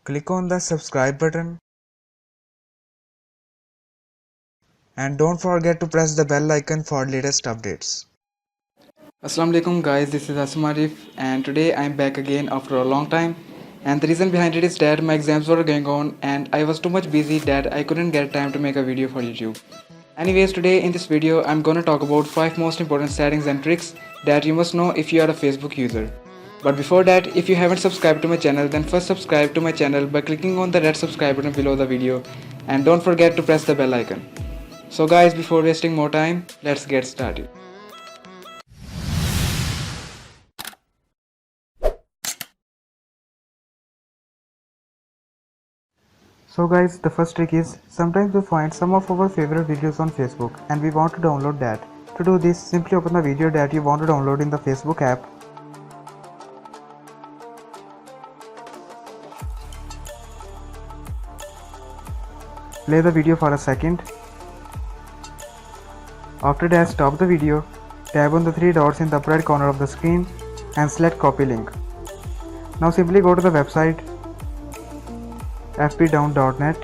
Click on the subscribe button and don't forget to press the bell icon for latest updates. Assalamu alaikum guys, this is Asim Arif and today I am back again after a long time, and the reason behind it is that my exams were going on and I was too much busy that I couldn't get time to make a video for YouTube. Anyways, today in this video I'm gonna talk about 5 most important settings and tricks that you must know if you are a Facebook user. But before that, if you haven't subscribed to my channel, then first subscribe to my channel by clicking on the red subscribe button below the video, and don't forget to press the bell icon. So guys, before wasting more time, let's get started. So guys, the first trick is, sometimes we find some of our favorite videos on Facebook and we want to download that. To do this, simply open the video that you want to download in the Facebook app. Play the video for a second. After that, stop the video, tap on the 3 dots in the upper right corner of the screen and select copy link. Now simply go to the website fpdown.net.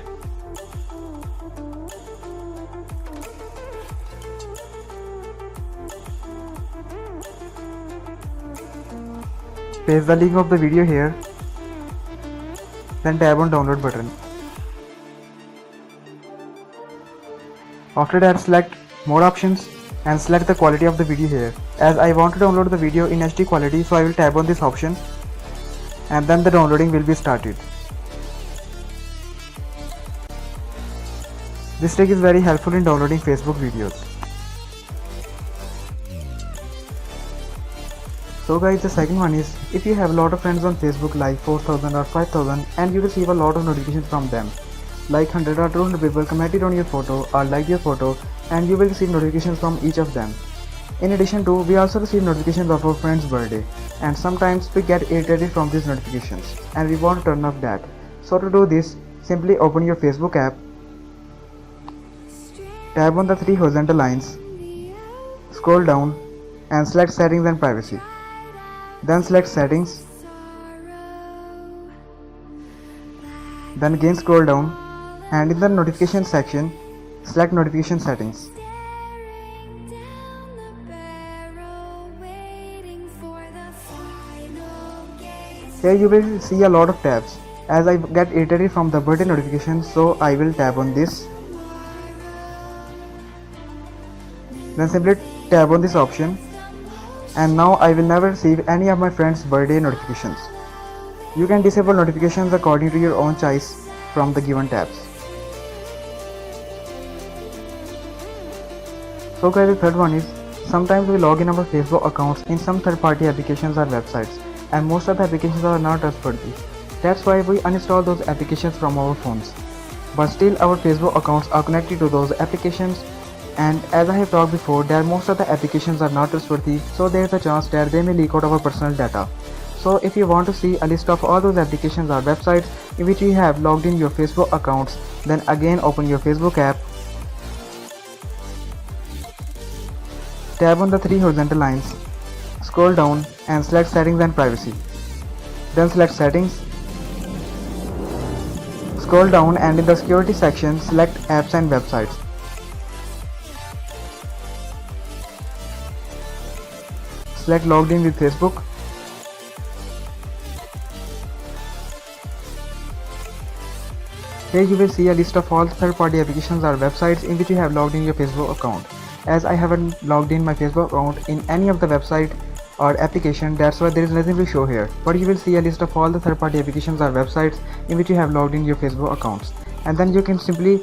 Paste the link of the video here, then tap on download button. After that, select more options and select the quality of the video here. As I want to download the video in HD quality, so I will tap on this option and then the downloading will be started. This trick is very helpful in downloading Facebook videos. So guys, the second one is, if you have a lot of friends on Facebook like 4000 or 5000 and you receive a lot of notifications from them, like 100 or 200 people commented on your photo or liked your photo, and you will receive notifications from each of them. In addition to, we also receive notifications of our friend's birthday, and sometimes we get irritated from these notifications and we want to turn off that. So to do this, simply open your Facebook app, tap on the 3 horizontal lines, scroll down and select settings and privacy. Then select settings, then again scroll down and in the notification section, select notification settings. Here you will see a lot of tabs. As I get irritated from the birthday notification, so I will tap on this. Then simply tap on this option, and now I will never receive any of my friends' birthday notifications. You can disable notifications according to your own choice from the given tabs. So guys, the third one is, sometimes we log in our Facebook accounts in some third-party applications or websites, and most of the applications are not trustworthy. That's why we uninstall those applications from our phones. But still our Facebook accounts are connected to those applications, and as I have talked before, that most of the applications are not trustworthy, so there is a chance that they may leak out our personal data. So if you want to see a list of all those applications or websites in which you have logged in your Facebook accounts, then again open your Facebook app, tap on the 3 horizontal lines, scroll down and select settings and privacy. Then select settings, scroll down and in the security section select apps and websites. Select logged in with Facebook. Here you will see a list of all third-party applications or websites in which you have logged in your Facebook account. As I haven't logged in my Facebook account in any of the website or application, that's why there is nothing to show here. But you will see a list of all the third-party applications or websites in which you have logged in your Facebook accounts. And then you can simply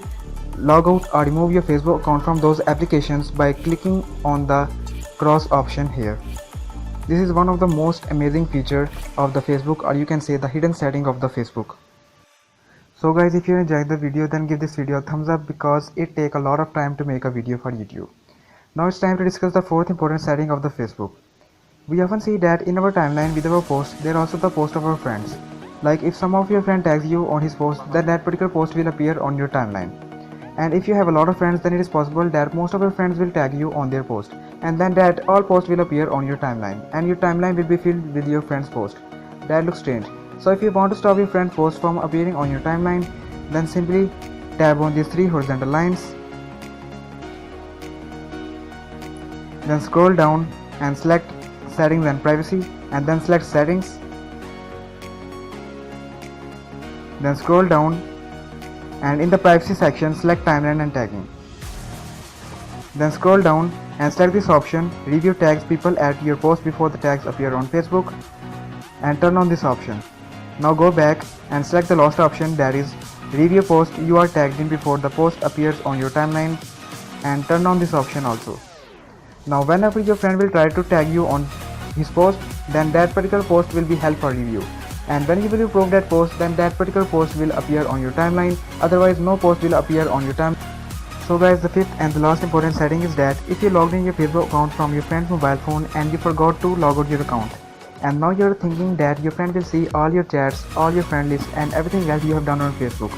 log out or remove your Facebook account from those applications by clicking on the cross option here. This is one of the most amazing feature of the Facebook, or you can say the hidden setting of the Facebook. So guys, if you enjoyed the video, then give this video a thumbs up because it takes a lot of time to make a video for YouTube. Now it's time to discuss the fourth important setting of the Facebook. We often see that in our timeline with our posts, there are also the post of our friends. Like if some of your friend tags you on his post, then that particular post will appear on your timeline. And if you have a lot of friends, then it is possible that most of your friends will tag you on their post, and then that all posts will appear on your timeline, and your timeline will be filled with your friends' post. That looks strange. So if you want to stop your friend post from appearing on your timeline, then simply tap on these 3 horizontal lines, then scroll down and select settings and privacy, and then select settings, then scroll down and in the privacy section select timeline and tagging, then scroll down and select this option, review tags people at your post before the tags appear on Facebook, and turn on this option. Now go back and select the last option, that is review post you are tagged in before the post appears on your timeline, and turn on this option also. Now whenever your friend will try to tag you on his post, then that particular post will be held for review, and when you will approve that post, then that particular post will appear on your timeline, otherwise no post will appear on your timeline. So guys, the fifth and the last important setting is that if you logged in your Facebook account from your friend's mobile phone and you forgot to log out your account, and now you're thinking that your friend will see all your chats, all your friend lists and everything else you have done on Facebook.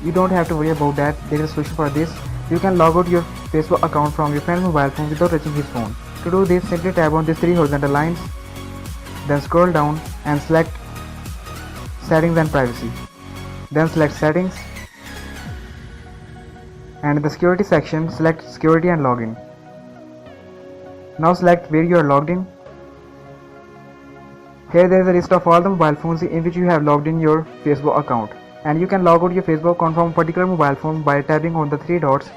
You don't have to worry about that, there is a solution for this. You can log out your Facebook account from your friend's mobile phone without touching his phone. To do this, simply tap on these 3 horizontal lines, then scroll down and select settings and privacy, then select settings, and in the security section select security and login. Now select where you are logged in. Here there is a list of all the mobile phones in which you have logged in your Facebook account, and you can log out your Facebook account from a particular mobile phone by tapping on the 3 dots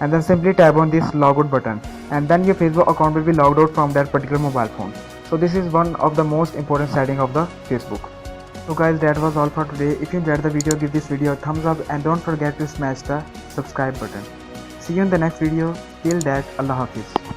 and then simply tap on this logout button, and then your Facebook account will be logged out from that particular mobile phone. So this is one of the most important setting of the Facebook. So guys, that was all for today. If you enjoyed the video, give this video a thumbs up and don't forget to smash the subscribe button. See you in the next video. Till that, Allah Hafiz.